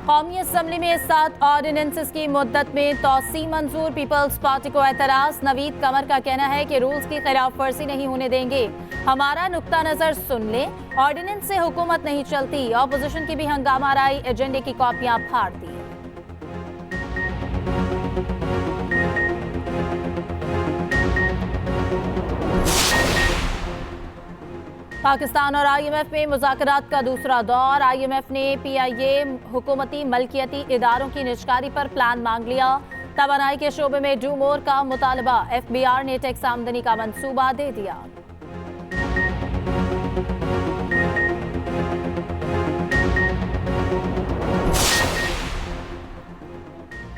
कौमी असम्बली में 7 ऑर्डिनेंसेस की मुद्दत में तोसी मंजूर। पीपल्स पार्टी को एतराज। नवीद कमर का कहना है कि रूल्स की खिलाफ वर्जी नहीं होने देंगे। हमारा नुक्ता नजर सुन ले, ऑर्डिनेंस से हुकूमत नहीं चलती। ऑपोजिशन की भी हंगामा राई, एजेंडे की कॉपियां फाड़ दी। पाकिस्तान और IMF में मुज़ाकरात का दूसरा दौर। IMF ने PIA हुकूमती मलकियती इदारों की निजकारी पर प्लान मांग लिया। तवानाई के शोबे में डू मोर का मुतालबा। FBR ने टैक्स आमदनी का मंसूबा दे दिया।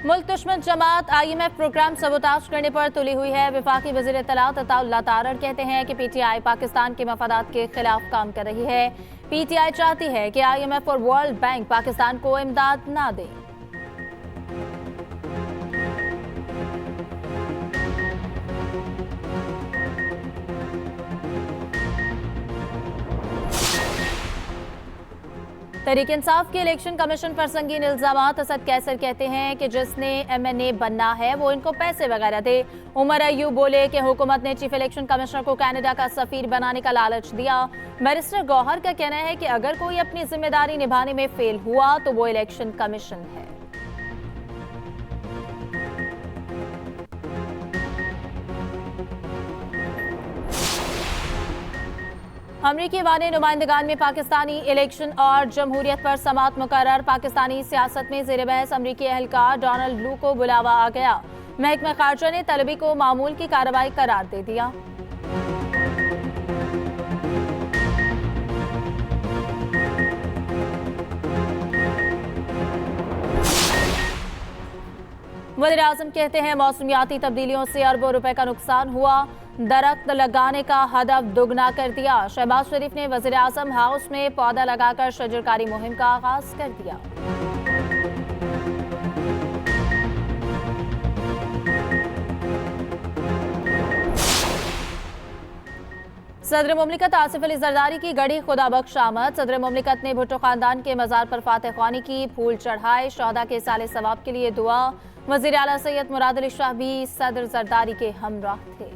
मुल्क दुश्मन जमात IMF प्रोग्राम सबोताज करने पर तुली हुई है। वफाकी वज़ीर इत्तलात अताउल्लाह तारड़ कहते हैं कि PTI पाकिस्तान के मफादात के खिलाफ काम कर रही है। PTI चाहती है कि IMF और वर्ल्ड बैंक पाकिस्तान को इमदाद ना दें। तहरीक इंसाफ के इलेक्शन कमीशन पर संगीन इल्जामात। असद कैसर कहते हैं कि जिसने MNA बनना है वो इनको पैसे वगैरह दे। उमर अयूब बोले कि हुकूमत ने चीफ इलेक्शन कमिश्नर को कनाडा का सफीर बनाने का लालच दिया। बैरिस्टर गौहर का कहना है कि अगर कोई अपनी जिम्मेदारी निभाने में फेल हुआ तो वो इलेक्शन कमीशन है। अमरीकी वाने नुमाइंदगान में पाकिस्तानी इलेक्शन और जमहूरियत पर समात मुकर्रर। पाकिस्तानी सियासत में ज़ेर बहस अमरीकी एहलकार डोनाल्ड लू को बुलावा आ गया। महकमा खारजा ने तलबी को मामूल की कार्रवाई करार दे दिया। वज़ीर आज़म कहते हैं मौसमियाती तब्दीलियों से अरबों रुपए का नुकसान हुआ। दरख्त लगाने का हदफ दुगना कर दिया। शहबाज शरीफ ने वज़ीर आज़म हाउस में पौधा लगाकर शजरकारी मुहिम का आगाज कर दिया। सदर मुमलिकत आसिफ अली जरदारी की गढ़ी खुदा बख्श आमद। सदर मुमलिकत ने भुट्टो खानदान के मजार पर फातह ख्वानी की, फूल चढ़ाए, शहदा के साले सवाब के लिए दुआ। वज़ीर आला सैयद मुराद अली शाह भी सदर जरदारी के हमराह थे।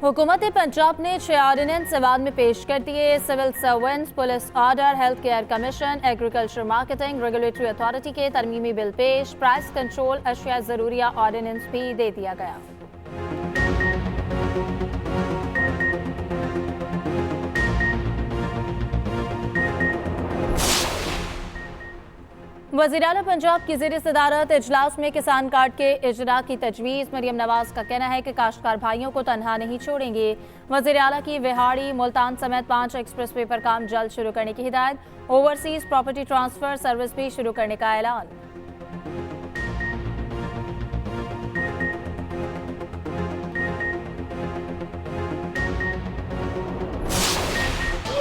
हुकूमत पंजाब ने 6 ऑर्डिनेंस अवाद में पेश कर दिए। Civil servants, police order, health care commission, agriculture marketing regulatory authority के तरमीमी बिल पेश। प्राइस कंट्रोल अशिया जरूरिया ऑर्डिनेंस भी दे दिया गया। वज़ीर आला पंजाब की ज़ेर सदारत इजलास में किसान कार्ड के इजरा की तजवीज़। मरियम नवाज का कहना है कि काश्तकार भाइयों को तनहा नहीं छोड़ेंगे। वज़ीर आला की विहाड़ी, मुल्तान समेत 5 एक्सप्रेस वे पर काम जल्द शुरू करने की हिदायत। ओवरसीज प्रॉपर्टी ट्रांसफर सर्विस भी शुरू करने का ऐलान।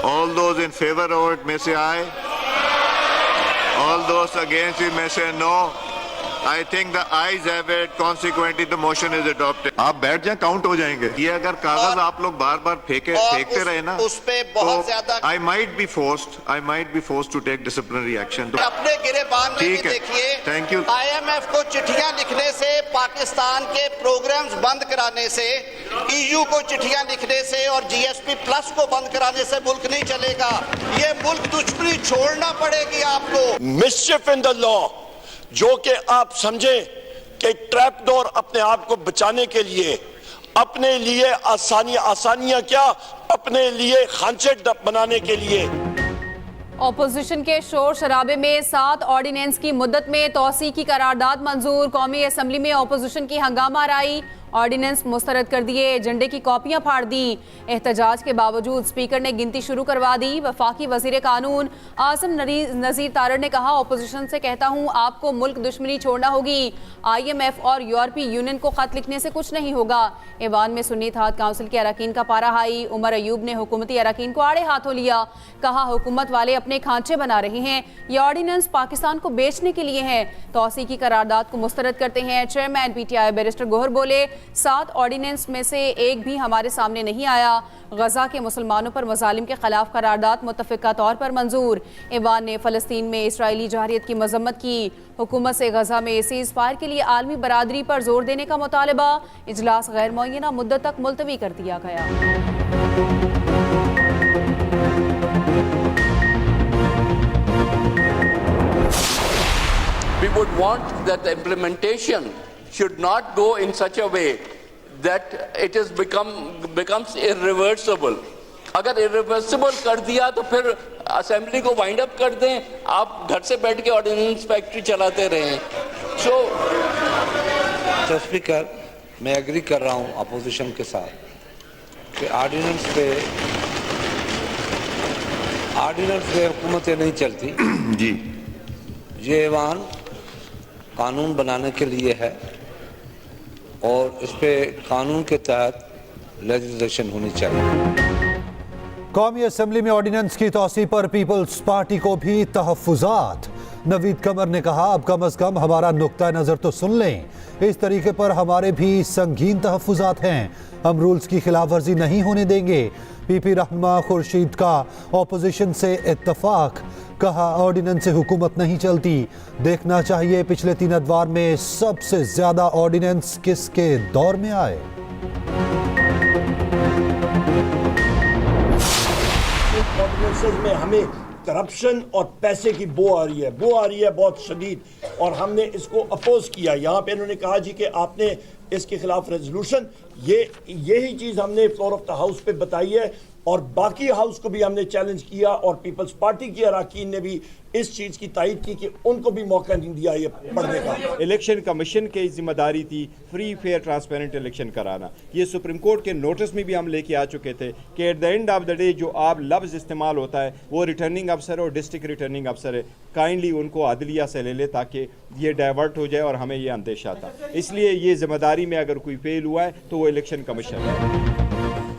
All those in favor of it may say aye. All those against it may say no. I think the ayes have it. Consequently, the motion is adopted. आप बैठ जाए, count हो जाएंगे। ये अगर कागज आप लोग बार बार फेंकते रहे ना, उस पे बहुत ज्यादा I might be forced to take disciplinary action. तो अपने गिरेबान में भी देखिए। Thank you. IMF को चिट्ठियां लिखने से, पाकिस्तान के प्रोग्राम्स बंद कराने से, EU को चिट्ठियां लिखने से और GSP प्लस को बंद कराने से मुल्क नहीं चलेगा। ये मुल्क दुश्मनी छोड़ना पड़ेगी आपको। मिसचिफ इन द लॉ, जो कि आप समझें कि ट्रैप डोर अपने आप को बचाने के लिए, अपने लिए आसानियां क्या, अपने लिए खांचे बनाने के लिए। ऑपोजिशन के शोर शराबे में 7 ऑर्डिनेंस की मुद्दत में तोसी की करारदाद मंजूर। कौमी असम्बली में ऑपोजिशन की हंगामा राई, ऑर्डिनेंस मुस्तरद कर दिए, एजेंडे की कॉपियां फाड़ दी। एहतजाज के बावजूद स्पीकर ने गिनती शुरू करवा दी। वफाकी वजीर कानून आसिम नज़ीर तारड़ ने कहा, ऑपोजिशन से कहता हूं आपको मुल्क दुश्मनी छोड़ना होगी। IMF और यूरोपीय यूनियन को खत लिखने से कुछ नहीं होगा। ऐवान में सुन्नी इत्तेहाद काउंसिल के अरकान का पारा हाई। उमर अयूब ने हुकूमती अरकान को आड़े हाथों लिया। कहा, हुकूमत वाले अपने खांचे बना रहे हैं, ये ऑर्डिनेंस पाकिस्तान को बेचने के लिए है। तौसी की करारदाद को मुस्तरद करते हैं चेयरमैन PTI बैरिस्टर गोहर बोले, 7 ऑर्डिनेंस में से एक भी हमारे सामने नहीं आया। गजा के मुसलमानों पर मजालिम के खिलाफ करारदाद मुत्तफिका तौर पर मंजूर। ऐवान ने फ़लस्तीन में इसराइली जहारियत की मजम्मत की। हुकूमत से गजा में सीज़ फायर के लिए आलमी बरादरी पर जोर देने का मुतालबा। इजलास गैर मुअय्यना मुद्दत तक मुलतवी कर दिया गया। We would want that the implementation should not go in such a way that it is becomes irreversible. अगर irreversible कर दिया तो फिर असेंबली को वाइंड अप कर दें, आप घर से बैठ के ऑर्डिनेंस फैक्ट्री चलाते रहें। तो स्पीकर, मैं एग्री कर रहा हूं अपोजिशन के साथ कि ऑर्डिनेंस पे हुकूमतें नहीं चलती जी। ये ऐवान कानून बनाने के लिए है और इस पे कानून के तहत लेजिस्लेशन होनी चाहिए। कौमी असेंबली में ऑर्डिनेंस की तौसी पर पीपल्स पार्टी को भी तहफ़्फ़ुज़ात। नवीद कमर ने कहा, अब कम अज़ कम हमारा नुक्ता नज़र तो सुन लें। इस तरीके पर हमारे भी संगीन तहफ़्फ़ुज़ात हैं, हम रूल्स की खिलाफ वर्जी नहीं होने देंगे। PP रहनुमा खुर्शीद का ऑपोजिशन से इत्तफाक। कहा, ऑर्डिनेंस से हुकूमत नहीं चलती, देखना चाहिए पिछले 3 अदवार में सबसे ज्यादा ऑर्डिनेंस किसके दौर में आए। ऑर्डिनेंसेस में हमें करप्शन और पैसे की बो आ रही है बहुत शदीद, और हमने इसको अपोज किया। यहाँ पे इन्होंने कहा जी कि आपने इसके खिलाफ रेजोल्यूशन, यही चीज हमने फ्लोर ऑफ द हाउस पे बताई है और बाकी हाउस को भी हमने चैलेंज किया और पीपल्स पार्टी के अरकान ने भी इस चीज की तायद की कि उनको भी मौका नहीं दिया ये पढ़ने का। इलेक्शन कमीशन की जिम्मेदारी थी फ्री फेयर ट्रांसपेरेंट इलेक्शन कराना। ये सुप्रीम कोर्ट के नोटिस में भी हम लेके आ चुके थे कि at the end of the day जो आप लफ्ज़ इस्तेमाल होता है वो रिटर्निंग अफसर और डिस्ट्रिक्ट रिटर्निंग अफसर है, काइंडली उनको अदलिया से ले ले ताकि ये डाइवर्ट हो जाए और हमें ये अंदेशा था। इसलिए ये जिम्मेदारी में अगर कोई फेल हुआ है तो वो इलेक्शन कमीशन है।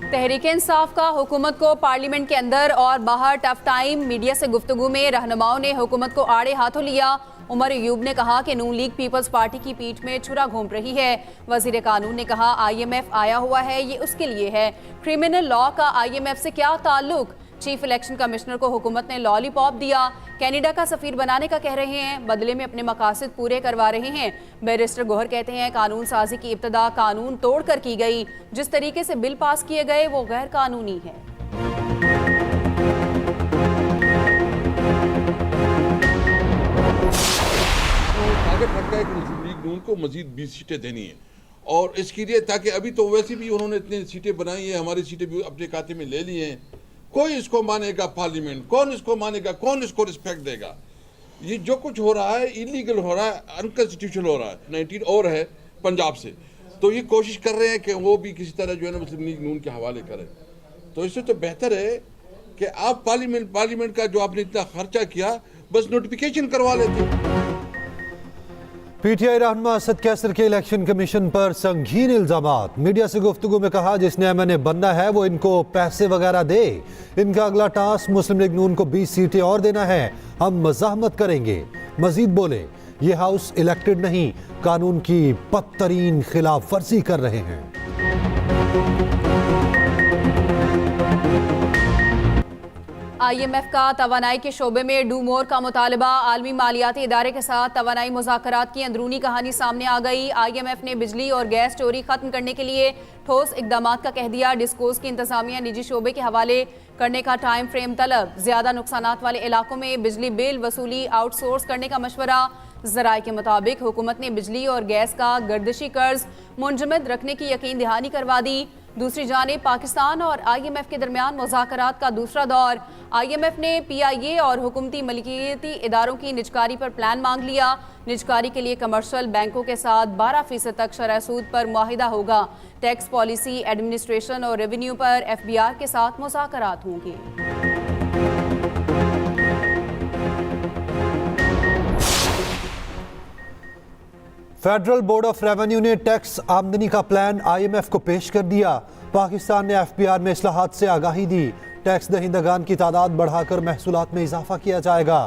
तहरीक इंसाफ का हुकूमत को पार्लियामेंट के अंदर और बाहर टफ टाइम। मीडिया से गुफ्तगू में रहनुमाओं ने हुकूमत को आड़े हाथों लिया। उमर अयूब ने कहा कि नून लीग पीपल्स पार्टी की पीठ में छुरा घोंप रही है। वजीर कानून ने कहा, IMF आया हुआ है, ये उसके लिए है। क्रिमिनल लॉ का IMF से क्या ताल्लुक। चीफ इलेक्शन कमिश्नर को हुकूमत ने लॉलीपॉप दिया। कनाडा का सफीर बनाने का कह रहे हैं, बदले में अपने मकासद पूरे करवा रहे हैं। बैरिस्टर गोहर कहते हैं, कानून साजी की इब्तदा कानून तोड़कर की गई। जिस तरीके से बिल पास किए गए वो गैर कानूनी है। टारगेट रखा है कि मुस्लिम लीग नून को मजीद 20 सीटें देनी है और इसके लिए ताकि अभी तो वैसे भी उन्होंने इतनी सीटें बनाई हैं, हमारी सीटें भी अपने खाते में ले ली हैं। कोई इसको मानेगा पार्लियामेंट, कौन इसको मानेगा, कौन इसको रिस्पेक्ट देगा। ये जो कुछ हो रहा है इलीगल हो रहा है, अनकॉन्स्टिट्यूशनल हो रहा है। 19 और है पंजाब से, तो ये कोशिश कर रहे हैं कि वो भी किसी तरह जो है ना मुस्लिम लीग नून के हवाले करें। तो इससे तो बेहतर है कि आप पार्लियामेंट का जो आपने इतना खर्चा किया बस नोटिफिकेशन करवा लेते। PTI रहनुमा असद कैसर के इलेक्शन कमीशन पर संगीन इल्जामात। मीडिया से गुफ्तगू में कहा, जिसने MNA बनना है वो इनको पैसे वगैरह दे। इनका अगला टास्क मुस्लिम लीग नून को 20 सीटें और देना है, हम मज़ाहमत करेंगे। मजीद बोले, ये हाउस इलेक्टेड नहीं, कानून की बदतरीन खिलाफ वर्जी कर रहे हैं। IMF का तवानाई के शोबे में डू मोर का मुतालबा। आलमी मालियाती इदारे के साथ तवानाई मुज़ाकरात की अंदरूनी कहानी सामने आ गई। IMF ने बिजली और गैस चोरी खत्म करने के लिए ठोस इकदाम का कह दिया। डिस्कोस की इंतजामिया निजी शोबे के हवाले करने का टाइम फ्रेम तलब। ज्यादा नुकसानात वाले इलाकों में बिजली बिल वसूली आउटसोर्स करने का मशवरा। ज़राए के मुताबिक हुकूमत ने बिजली और गैस का गर्दिशी कर्ज मुंजमद रखने की यकीन दहानी करवा दी। दूसरी जानिब पाकिस्तान और IMF के दरमियान मुज़ाकरात का दूसरा दौर। IMF ने PIA और हुकूमती मलिकियती इदारों की निजकारी पर प्लान मांग लिया। निजकारी के लिए कमर्शियल बैंकों के साथ 12% तक शरह सूद पर मुआहिदा होगा। टैक्स पॉलिसी, एडमिनिस्ट्रेशन और रेवेन्यू पर FBR के साथ मुज़ाकरात होंगे। फेडरल बोर्ड ऑफ रेवेन्यू ने टैक्स आमदनी का प्लान IMF को पेश कर दिया। पाकिस्तान ने FBR में इस्लाहात से आगाही दी। टैक्स दहिंदगान की तादाद बढ़ाकर महसूलात में इजाफा किया जाएगा।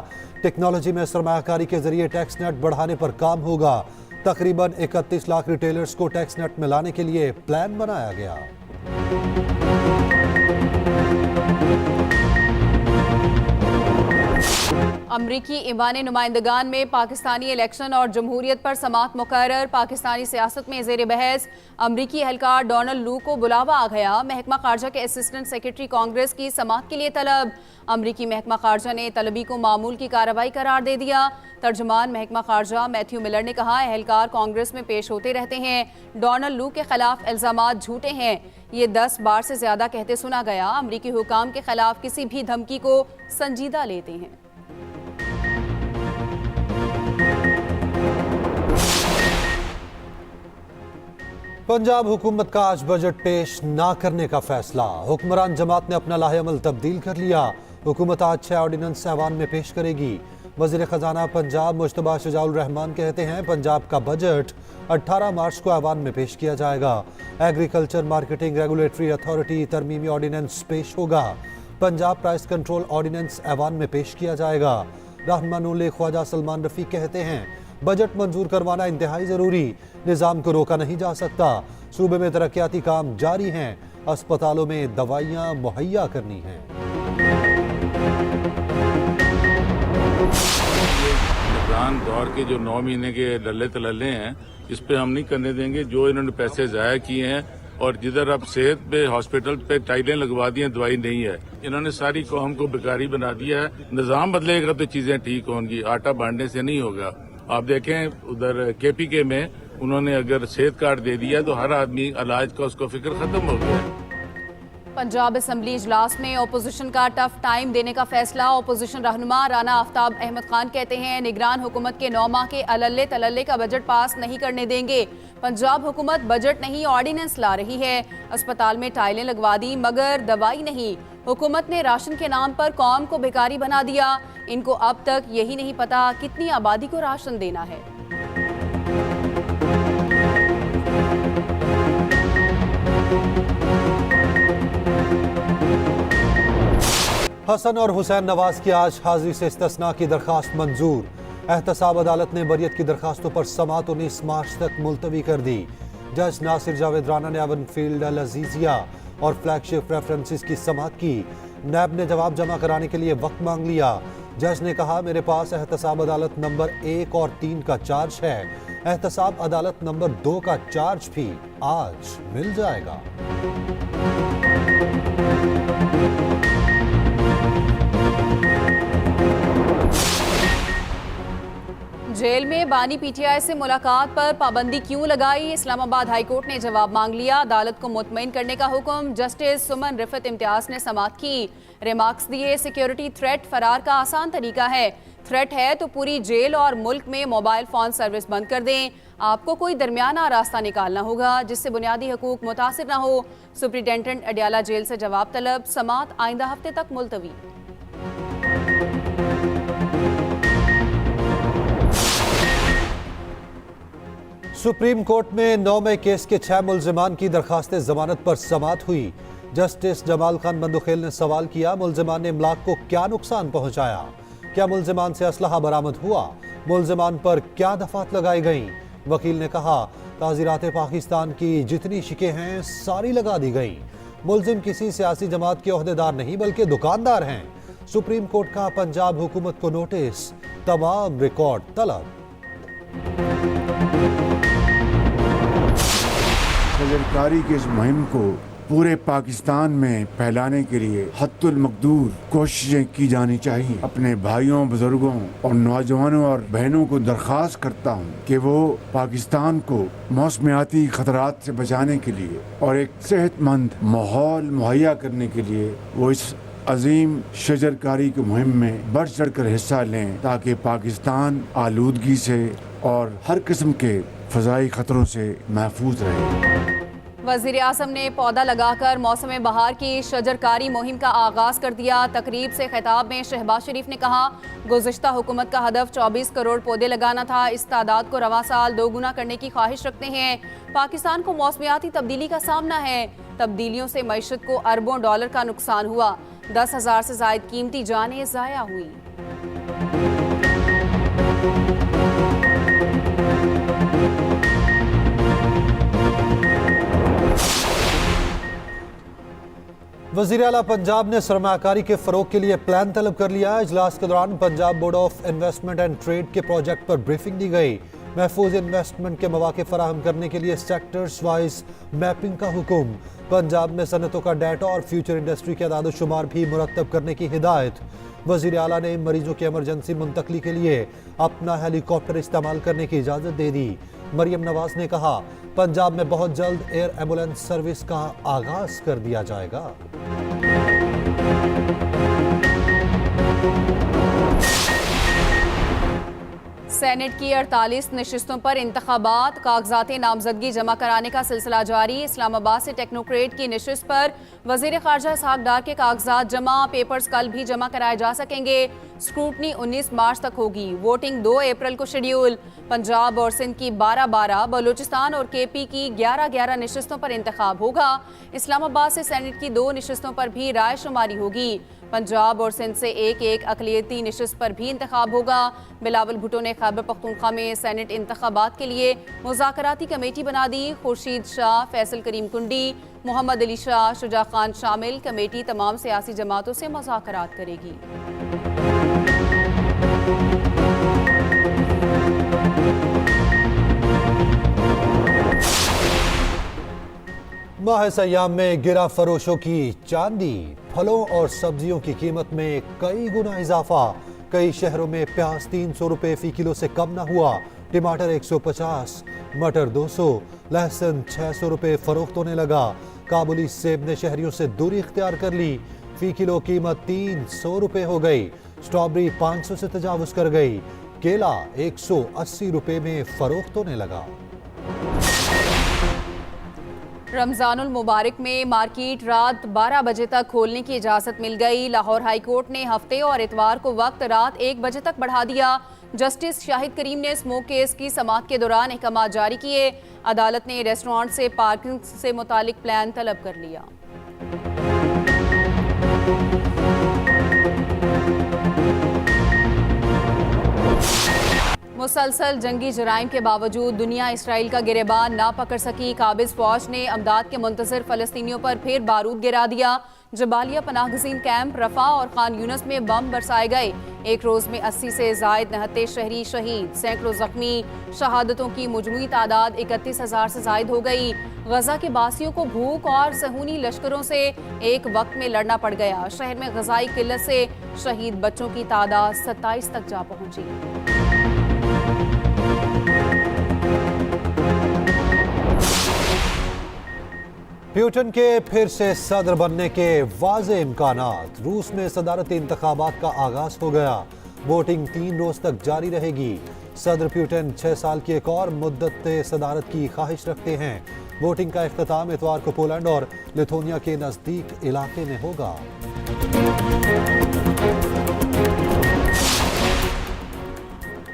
टेक्नोलॉजी में सरमायाकारी के जरिए टैक्स नेट बढ़ाने पर काम होगा। तकरीबन 31 लाख रिटेलर्स को टैक्स नेट में लाने के लिए प्लान बनाया गया। अमरीकी ईवानी नुमाइंदगान में पाकिस्तानी इलेक्शन और जमहूरियत पर समात मुकर्रर। पाकिस्तानी सियासत में ज़ेर बहस अमरीकी एहलकार डोनाल्ड लू को बुलावा आ गया। महकमा खारजा के असिस्टेंट सेक्रेटरी कांग्रेस की समात के लिए तलब। अमरीकी महकमा खारजा ने तलबी को मामूल की कार्रवाई करार दे दिया। तर्जमान महकमा खारजा मैथ्यू मिलर ने कहा, एहलकार कांग्रेस में पेश होते रहते हैं। डोनाल्ड लू के खिलाफ इल्जामात झूठे हैं। ये 10 बार से ज्यादा कहते सुना गया। अमरीकी हुकाम के खिलाफ किसी भी धमकी को संजीदा लेते हैं। पंजाब हुकूमत का आज बजट पेश ना करने का फैसला। हुक्मरान जमात ने अपना लाहेअमल तब्दील कर लिया। हुकूमत आज 6 ऑर्डिनेंस ऐवान में पेश करेगी। वज़ीर ख़जाना पंजाब मुश्तबा शुजाउल रहमान कहते हैं, पंजाब का बजट 18 मार्च को ऐवान में पेश किया जाएगा। एग्रीकल्चर मार्केटिंग रेगुलेटरी अथॉरिटी तरमीमी ऑर्डिनेंस पेश होगा। पंजाब प्राइस कंट्रोल ऑर्डिनेंस ऐवान में पेश किया जाएगा। रहनुमा ख्वाजा सलमान रफ़ी कहते हैं, बजट मंजूर करवाना इंतहाई ज़रूरी, निज़ाम को रोका नहीं जा सकता। सूबे में तरक्याती काम जारी हैं, अस्पतालों में दवाइयाँ मुहैया करनी हैं। रमज़ान दौर के जो 9 महीने के डल्ले तलल्ले हैं, इस पे हम नहीं करने देंगे। जो इन्होंने पैसे ज़ाया किए हैं और जिधर अब सेहत पे हॉस्पिटल पे टाइलें लगवा दी हैं, दवाई नहीं है, इन्होंने सारी कौम को बेकारी बना दिया है। निज़ाम बदलेगा तो चीज़ें ठीक होंगी, आटा बांटने से नहीं होगा। आप देखें उधर KPK में उन्होंने अगर सेहत कार्ड दे दिया तो हर आदमी इलाज का उसको फिक्र खत्म हो गया। पंजाब असम्बली इजलास में ओपोजिशन का टफ टाइम देने का फैसला। ओपोजिशन रहनुमा राना आफ्ताब अहमद खान कहते हैं, निगरान हुकूमत के 9 माह के अल्ले तलल्ले का बजट पास नहीं करने देंगे। पंजाब हुकूमत बजट नहीं ऑर्डिनेंस ला रही है। अस्पताल में टाइलें लगवा दी मगर दवाई नहीं। हुकूमत ने राशन के नाम पर कौम को भिखारी बना दिया। इनको अब तक यही नहीं पता कितनी आबादी को राशन देना है। हसन और हुसैन नवाज की आज हाजिरी से इस्तिस्ना की दरखास्त मंजूर। एहतसाब अदालत ने बरियत की दरखास्तों पर समात 19 मार्च तक मुलतवी कर दी। जज नासिर जावेद राना ने एवनफील्ड अल अजीजिया और फ्लैगशिप रेफरेंसेस की समात की। नैब ने जवाब जमा कराने के लिए वक्त मांग लिया। जज ने कहा, मेरे पास एहतसाब अदालत नंबर 1 और 3 का चार्ज है। एहतसाब अदालत नंबर 2 का चार्ज भी आज मिल जाएगा। जेल में बानी PTI से मुलाकात पर पाबंदी क्यों लगाई? इस्लामाबाद हाईकोर्ट ने जवाब मांग लिया। अदालत को मुतमईन करने का हुक्म। जस्टिस सुमन रिफत इम्तियाज ने समात की। रिमार्क्स दिए, सिक्योरिटी थ्रेट फरार का आसान तरीका है। थ्रेट है तो पूरी जेल और मुल्क में मोबाइल फोन सर्विस बंद कर दें। आपको कोई दरमियाना रास्ता निकालना होगा जिससे बुनियादी हकूक मुतासिर न हो। सुप्रिंटेंडेंट अडियाला जेल से जवाब तलब। समात आइंदा हफ्ते तक मुलतवी। सुप्रीम कोर्ट में 9 मई केस के 6 मुल्जिमान की दरखास्त जमानत पर समात हुई। जस्टिस जमाल खान बंदुखेल ने सवाल किया, मुल्जिमान ने इमलाक को क्या नुकसान पहुंचाया? क्या मुल्जिमान से असलहा बरामद हुआ? मुल्जिमान पर क्या दफात लगाई गईं? वकील ने कहा, ताज़ीरात पाकिस्तान की जितनी शिकें हैं सारी लगा दी गई। मुल्जिम किसी सियासी जमात के ओहदेदार नहीं बल्कि दुकानदार हैं। सुप्रीम कोर्ट का पंजाब हुकूमत को नोटिस, तमाम रिकॉर्ड तलब। तजरकारी की इस मुहिम को पूरे पाकिस्तान में फैलाने के लिए हद्दुल मकदूर कोशिशें की जानी चाहिए। अपने भाइयों, बुजुर्गों और नौजवानों और बहनों को दरख्वास्त करता हूँ कि वो पाकिस्तान को मौसमियाती खतरात से बचाने के लिए और एक सेहतमंद माहौल मुहैया करने के लिए वो इस अजीम शजरकारी की मुहिम में बढ़ चढ़ कर हिस्सा लें, ताकि पाकिस्तान आलूदगी से और हर किस्म के फ़ज़ाई ख़तरों से महफूज रहे। वज़ीर आज़म ने पौधा लगाकर मौसम बहार की शजरकारी मुहिम का आगाज़ कर दिया। तकरीब से खिताब में शहबाज शरीफ ने कहा, गुज़िश्ता हुकूमत का हदफ 24 करोड़ पौधे लगाना था। इस तादाद को रवा साल 2 गुना करने की ख्वाहिश रखते हैं। पाकिस्तान को मौसमियाती तब्दीली का सामना है। तब्दीलियों से मईशत को अरबों डॉलर का नुकसान हुआ। 10,000 से ज़ायद कीमती जानें ज़ाया हुई। वज़ीर आला पंजाब ने सरमाकारी के फ़रोग के लिए प्लान तलब कर लिया। इजलास के दौरान Punjab board of investment and trade के प्रोजेक्ट पर ब्रीफिंग दी गई। महफूज इन्वेस्टमेंट के मौके फराहम करने के लिए सेक्टर्स वाइज मैपिंग का हुक्म। पंजाब में सनतों का डाटा और फ्यूचर इंडस्ट्री के अदाद शुमार भी मुरतब करने की हिदायत। वज़ीर आला ने मरीजों की एमरजेंसी मुंतकली के लिए अपना हेलीकॉप्टर इस्तेमाल करने की इजाज़त दे दी। मरियम नवाज ने कहा, पंजाब में बहुत जल्द एयर एम्बुलेंस सर्विस का आगाज कर दिया जाएगा। सेनेट की 48 नशिस्तों पर इंतखाबात, कागजात नामजदगी जमा कराने का सिलसिला जारी। इस्लामाबाद से टेक्नोक्रेट की नशिस्त पर वजीर खारजा इसहाक डार के कागजात जमा, पेपर्स कल भी जमा कराए जा सकेंगे। स्क्रूटनी 19 मार्च तक होगी। वोटिंग 2 अप्रैल को शेड्यूल। पंजाब और सिंध की 12-12, बलूचिस्तान और केपी की 11-11 नशिस्तों पर इंतखाब होगा। इस्लामाबाद से सेनेट की 2 नशिस्तों पर भी राय शुमारी होगी। पंजाब और सिंध से एक अक़लियती नशिस्त पर भी इंतखाब होगा। बिलावल भुट्टो ने खैबर पख्तूनख्वा में सेनेट इंतखाबात के लिए मुज़ाकराती कमेटी बना दी। खुर्शीद शाह, फैसल करीम कुंडी, मोहम्मद अली शाह, शुजा खान शामिल कमेटी तमाम सियासी जमातों से मुज़ाकरात करेगी। माह सयाम में गिरा फरोशों की चांदी। फलों और सब्जियों की कीमत में कई गुना इजाफा। कई शहरों में प्याज 300 रुपए फी किलो से कम न हुआ। टमाटर 150, मटर 200, लहसुन 600 रुपए फरोख्त होने लगा। काबुली सेब ने शहरियों से दूरी इख्तियार कर ली। फी किलो कीमत 300 रुपए हो गई। स्ट्रॉबेरी 500 से तजावुज कर गई। केला 180 रुपए में फरोख्त होने लगा। रमजानुल मुबारक में मार्केट रात 12 बजे तक खोलने की इजाज़त मिल गई। लाहौर हाई कोर्ट ने हफ्ते और इतवार को वक्त रात 1 बजे तक बढ़ा दिया। जस्टिस शाहिद करीम ने स्मोक केस की समाअत के दौरान अहकाम जारी किए। अदालत ने रेस्टोरेंट से पार्किंग से मुतालिक प्लान तलब कर लिया। मुसलसल जंगी जराइम के बावजूद दुनिया इसराइल का गिरेबान ना पकड़ सकी। काबिज फौज ने अमदाद के मुंतज़िर फ़लस्तीनियों पर फिर बारूद गिरा दिया। जबालिया पनाहगज़ीन कैंप, रफ़ा और खान यूनस में बम बरसाए गए। एक रोज़ में 80 से ज़ायद नहत्ते शहरी शहीद, सैकड़ों जख्मी। शहादतों की मजमूई तादाद 31,000 से ज़ायद हो गई। गजा के बासियों को भूख और सहूनी लश्करों से एक वक्त में लड़ना पड़ गया। शहर में गजाई किल्लत से शहीद बच्चों की तादाद 27 तक जा पहुंची। पुतिन के फिर से सदर बनने के वाज़े इम्कानात। रूस में सदारती इंतखाबात का आगाज हो गया। वोटिंग 3 रोज तक जारी रहेगी। सदर पुतिन 6 साल की एक और मुद्दत सदारत की ख्वाहिश रखते हैं। वोटिंग का इख्तिताम इतवार को पोलैंड और लिथुआनिया के नजदीक इलाके में होगा।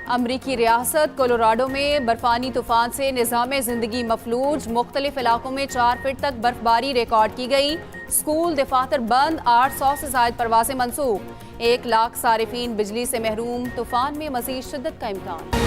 अमरीकी रियासत कोलोराडो में बर्फानी तूफान से निज़ाम ज़िंदगी मफलूज। मुख्तलिफ इलाकों में 4 फीट तक बर्फबारी रिकॉर्ड की गई। स्कूल दफातर बंद, 800 से ज़ायद परवाज़ें मनसूख। 1 लाख सारिफीन बिजली से महरूम। तूफान में मज़ीद शिद्दत का इम्कान।